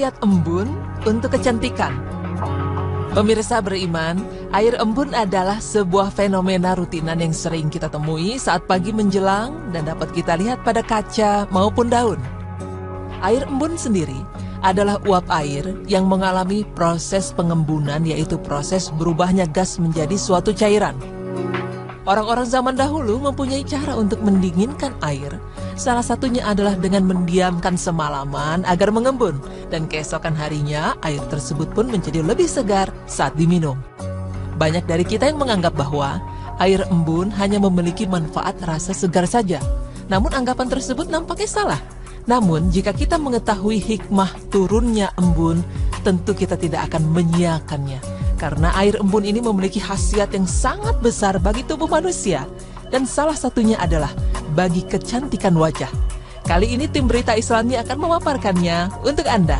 Khasiat embun untuk kecantikan. Pemirsa beriman, air embun adalah sebuah fenomena rutinan yang sering kita temui saat pagi menjelang dan dapat kita lihat pada kaca maupun daun. Air embun sendiri adalah uap air yang mengalami proses pengembunan, yaitu proses berubahnya gas menjadi suatu cairan. Orang-orang zaman dahulu mempunyai cara untuk mendinginkan air. Salah satunya adalah dengan mendiamkan semalaman agar mengembun, dan keesokan harinya air tersebut pun menjadi lebih segar saat diminum. Banyak dari kita yang menganggap bahwa air embun hanya memiliki manfaat rasa segar saja. Namun anggapan tersebut nampaknya salah. Namun jika kita mengetahui hikmah turunnya embun, tentu kita tidak akan menyiakannya. Karena air embun ini memiliki khasiat yang sangat besar bagi tubuh manusia. Dan salah satunya adalah bagi kecantikan wajah. Kali ini tim Berita Islami akan memaparkannya untuk Anda.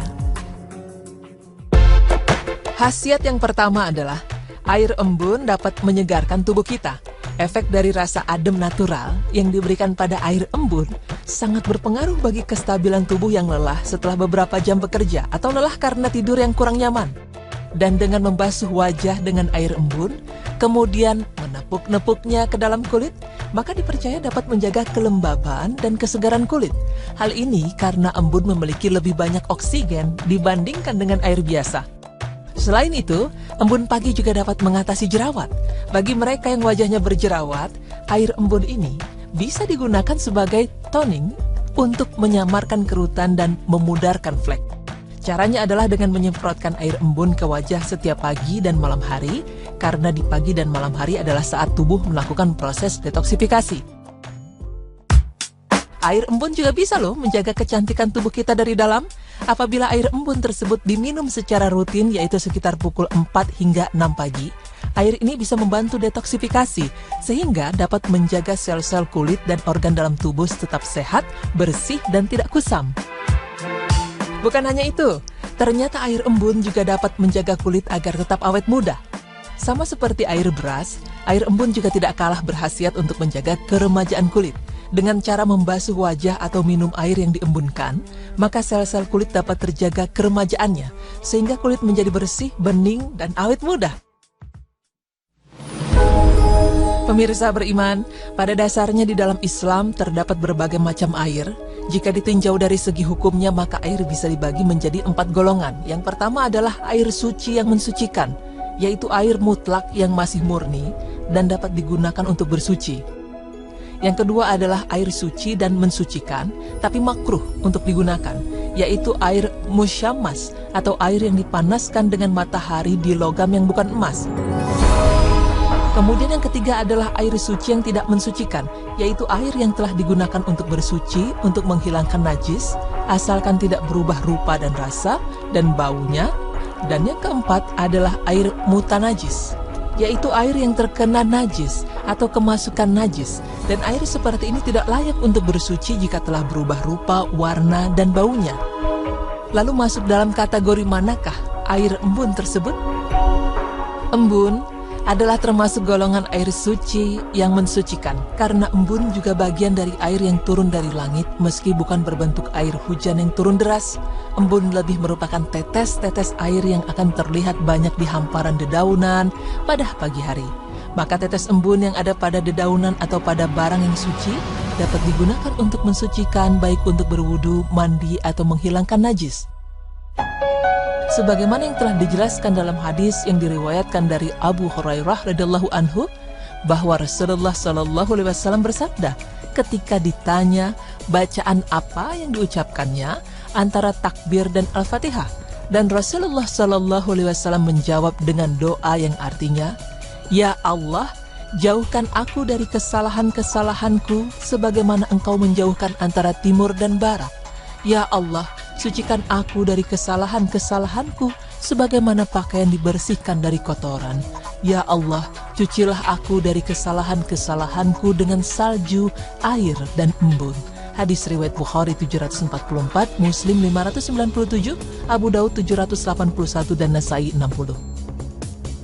Khasiat yang pertama adalah air embun dapat menyegarkan tubuh kita. Efek dari rasa adem natural yang diberikan pada air embun sangat berpengaruh bagi kestabilan tubuh yang lelah setelah beberapa jam bekerja atau lelah karena tidur yang kurang nyaman. Dan dengan membasuh wajah dengan air embun, kemudian menepuk-nepuknya ke dalam kulit, maka dipercaya dapat menjaga kelembaban dan kesegaran kulit. Hal ini karena embun memiliki lebih banyak oksigen dibandingkan dengan air biasa. Selain itu, embun pagi juga dapat mengatasi jerawat. Bagi mereka yang wajahnya berjerawat, air embun ini bisa digunakan sebagai toning untuk menyamarkan kerutan dan memudarkan flek. Caranya adalah dengan menyemprotkan air embun ke wajah setiap pagi dan malam hari, karena di pagi dan malam hari adalah saat tubuh melakukan proses detoksifikasi. Air embun juga bisa menjaga kecantikan tubuh kita dari dalam. Apabila air embun tersebut diminum secara rutin, yaitu sekitar pukul 4 hingga 6 pagi, air ini bisa membantu detoksifikasi, sehingga dapat menjaga sel-sel kulit dan organ dalam tubuh tetap sehat, bersih, dan tidak kusam. Bukan hanya itu, ternyata air embun juga dapat menjaga kulit agar tetap awet muda. Sama seperti air beras, air embun juga tidak kalah berkhasiat untuk menjaga keremajaan kulit. Dengan cara membasuh wajah atau minum air yang diembunkan, maka sel-sel kulit dapat terjaga keremajaannya, sehingga kulit menjadi bersih, bening, dan awet muda. Pemirsa beriman, pada dasarnya di dalam Islam terdapat berbagai macam air. Jika ditinjau dari segi hukumnya, maka air bisa dibagi menjadi 4 golongan. Yang pertama adalah air suci yang mensucikan, yaitu air mutlak yang masih murni dan dapat digunakan untuk bersuci. Yang kedua adalah air suci dan mensucikan, tapi makruh untuk digunakan, yaitu air musyammas atau air yang dipanaskan dengan matahari di logam yang bukan emas. Kemudian yang ketiga adalah air suci yang tidak mensucikan, yaitu air yang telah digunakan untuk bersuci, untuk menghilangkan najis, asalkan tidak berubah rupa dan rasa, dan baunya. Dan yang keempat adalah air mutanajis, yaitu air yang terkena najis atau kemasukan najis. Dan air seperti ini tidak layak untuk bersuci jika telah berubah rupa, warna, dan baunya. Lalu masuk dalam kategori manakah air embun tersebut? Embun adalah termasuk golongan air suci yang mensucikan, karena embun juga bagian dari air yang turun dari langit. Meski bukan berbentuk air hujan yang turun deras, embun lebih merupakan tetes-tetes air yang akan terlihat banyak di hamparan dedaunan pada pagi hari. Maka tetes embun yang ada pada dedaunan atau pada barang yang suci dapat digunakan untuk mensucikan, baik untuk berwudu, mandi, atau menghilangkan najis. Sebagaimana yang telah dijelaskan dalam hadis yang diriwayatkan dari Abu Hurairah radhiyallahu anhu, bahwa Rasulullah Shallallahu Alaihi Wasallam bersabda, ketika ditanya bacaan apa yang diucapkannya antara takbir dan al-fatihah, dan Rasulullah Shallallahu Alaihi Wasallam menjawab dengan doa yang artinya, Ya Allah, jauhkan aku dari kesalahan-kesalahanku sebagaimana Engkau menjauhkan antara timur dan barat. Ya Allah, sucikan aku dari kesalahan-kesalahanku sebagaimana pakaian dibersihkan dari kotoran. Ya Allah, cucilah aku dari kesalahan-kesalahanku dengan salju, air, dan embun. Hadis riwayat Bukhari 744, Muslim 597, Abu Daud 781, dan Nasai 60.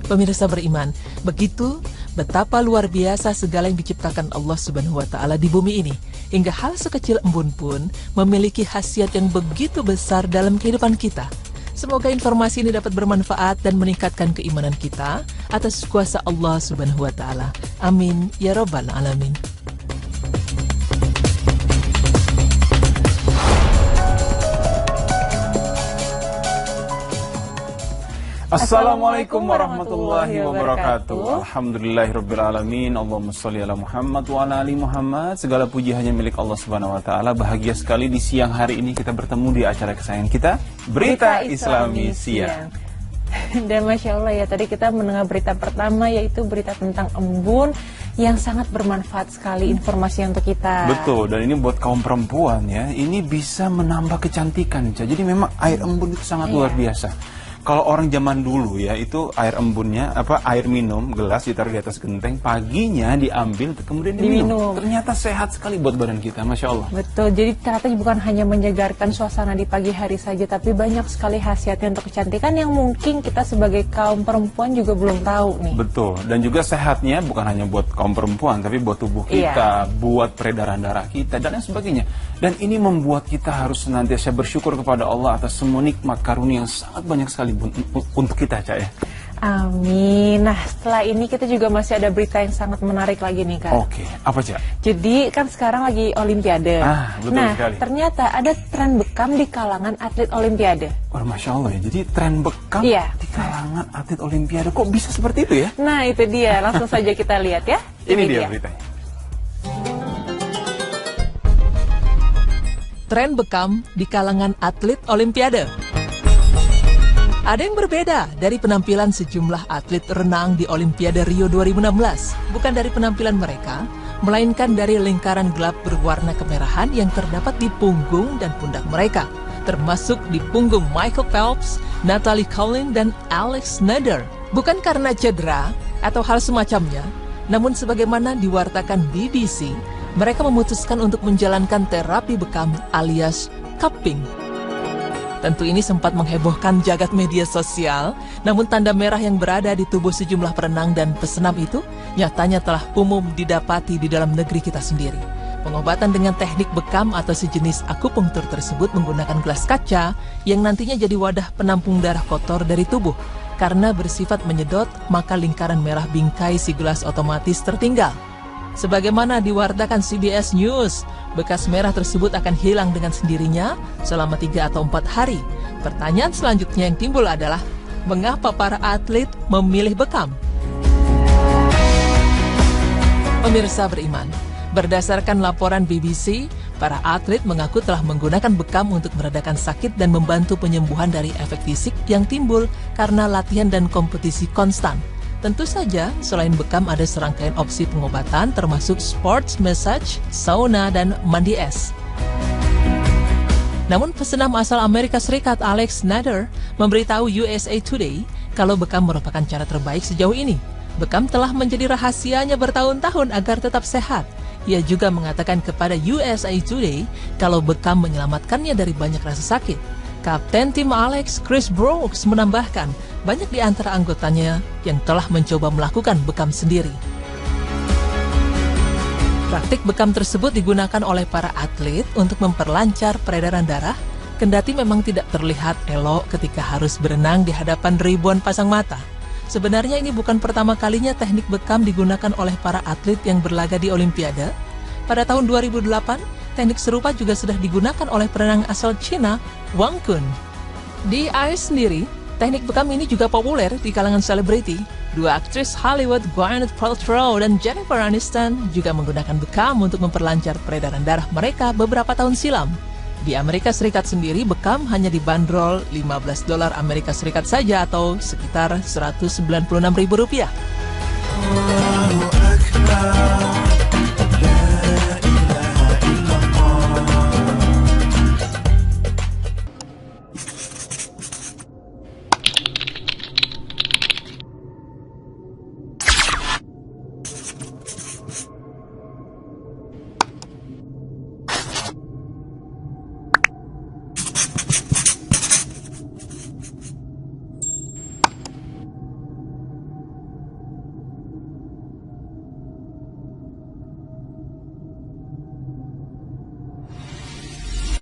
Pemirsa beriman, begitu betapa luar biasa segala yang diciptakan Allah Subhanahu wa Ta'ala di bumi ini, hingga hal sekecil embun pun memiliki khasiat yang begitu besar dalam kehidupan kita. Semoga informasi ini dapat bermanfaat dan meningkatkan keimanan kita atas kuasa Allah Subhanahu wa Ta'ala. Amin ya Rabbal Alamin. Assalamualaikum warahmatullahi wabarakatuh. Alhamdulillahirrabbilalamin. Allahumma sholli ala Muhammad wa ala ali Muhammad. Segala puji hanya milik Allah Subhanahu wa Ta'ala. Bahagia sekali di siang hari ini kita bertemu di acara kesayangan kita, Berita Islami Siang. Dan Masya Allah ya, tadi kita mendengar berita pertama, yaitu berita tentang embun yang sangat bermanfaat sekali informasi untuk kita. Betul, dan ini buat kaum perempuan ya, ini bisa menambah kecantikan. Jadi memang air embun itu sangat luar biasa. Kalau orang zaman dulu ya, itu air embunnya, air minum, gelas ditaruh di atas genteng, paginya diambil, kemudian diminum. Ternyata sehat sekali buat badan kita, Masya Allah. Betul, jadi ternyata bukan hanya menyegarkan suasana di pagi hari saja, tapi banyak sekali khasiatnya untuk kecantikan yang mungkin kita sebagai kaum perempuan juga belum tahu nih. Betul, dan juga sehatnya bukan hanya buat kaum perempuan, tapi buat tubuh kita, buat peredaran darah kita, dan lain sebagainya. Dan ini membuat kita harus senantiasa bersyukur kepada Allah atas semua nikmat karunia yang sangat banyak sekali untuk kita, Cak ya. Amin. Nah, setelah ini kita juga masih ada berita yang sangat menarik lagi nih, Kak. Oke, apa, Cak? Jadi kan sekarang lagi Olimpiade. Betul sekali. Ternyata ada tren bekam di kalangan atlet Olimpiade. Wah, Masya Allah ya. Jadi tren bekam di kalangan atlet Olimpiade, kok bisa seperti itu ya? Nah, itu dia. Langsung saja kita lihat ya. Ini dia beritanya. Tren bekam di kalangan atlet Olimpiade. Ada yang berbeda dari penampilan sejumlah atlet renang di Olimpiade Rio 2016. Bukan dari penampilan mereka, melainkan dari lingkaran gelap berwarna kemerahan yang terdapat di punggung dan pundak mereka, termasuk di punggung Michael Phelps, Natalie Collins, dan Alex Nader. Bukan karena cedera atau hal semacamnya, namun sebagaimana diwartakan BBC, mereka memutuskan untuk menjalankan terapi bekam alias cupping. Tentu ini sempat menghebohkan jagat media sosial, namun tanda merah yang berada di tubuh sejumlah perenang dan pesenam itu nyatanya telah umum didapati di dalam negeri kita sendiri. Pengobatan dengan teknik bekam atau sejenis akupunktur tersebut menggunakan gelas kaca yang nantinya jadi wadah penampung darah kotor dari tubuh. Karena bersifat menyedot, maka lingkaran merah bingkai si gelas otomatis tertinggal. Sebagaimana diwartakan CBS News, bekas merah tersebut akan hilang dengan sendirinya selama 3 atau 4 hari. Pertanyaan selanjutnya yang timbul adalah, mengapa para atlet memilih bekam? Pemirsa beriman, berdasarkan laporan BBC, para atlet mengaku telah menggunakan bekam untuk meredakan sakit dan membantu penyembuhan dari efek fisik yang timbul karena latihan dan kompetisi konstan. Tentu saja, selain bekam ada serangkaian opsi pengobatan termasuk sports massage, sauna, dan mandi es. Namun pesenam asal Amerika Serikat Alex Nader memberitahu USA Today kalau bekam merupakan cara terbaik sejauh ini. Bekam telah menjadi rahasianya bertahun-tahun agar tetap sehat. Ia juga mengatakan kepada USA Today kalau bekam menyelamatkannya dari banyak rasa sakit. Kapten tim Alex, Chris Brooks, menambahkan banyak di antara anggotanya yang telah mencoba melakukan bekam sendiri. Praktik bekam tersebut digunakan oleh para atlet untuk memperlancar peredaran darah, kendati memang tidak terlihat elok ketika harus berenang di hadapan ribuan pasang mata. Sebenarnya ini bukan pertama kalinya teknik bekam digunakan oleh para atlet yang berlaga di Olimpiade. Pada tahun 2008, teknik serupa juga sudah digunakan oleh perenang asal Cina, Wang Kun. Di AS sendiri, teknik bekam ini juga populer di kalangan selebriti. Dua aktris Hollywood, Gwyneth Paltrow dan Jennifer Aniston, juga menggunakan bekam untuk memperlancar peredaran darah mereka beberapa tahun silam. Di Amerika Serikat sendiri, bekam hanya dibanderol $15 Amerika Serikat saja atau sekitar Rp196.000.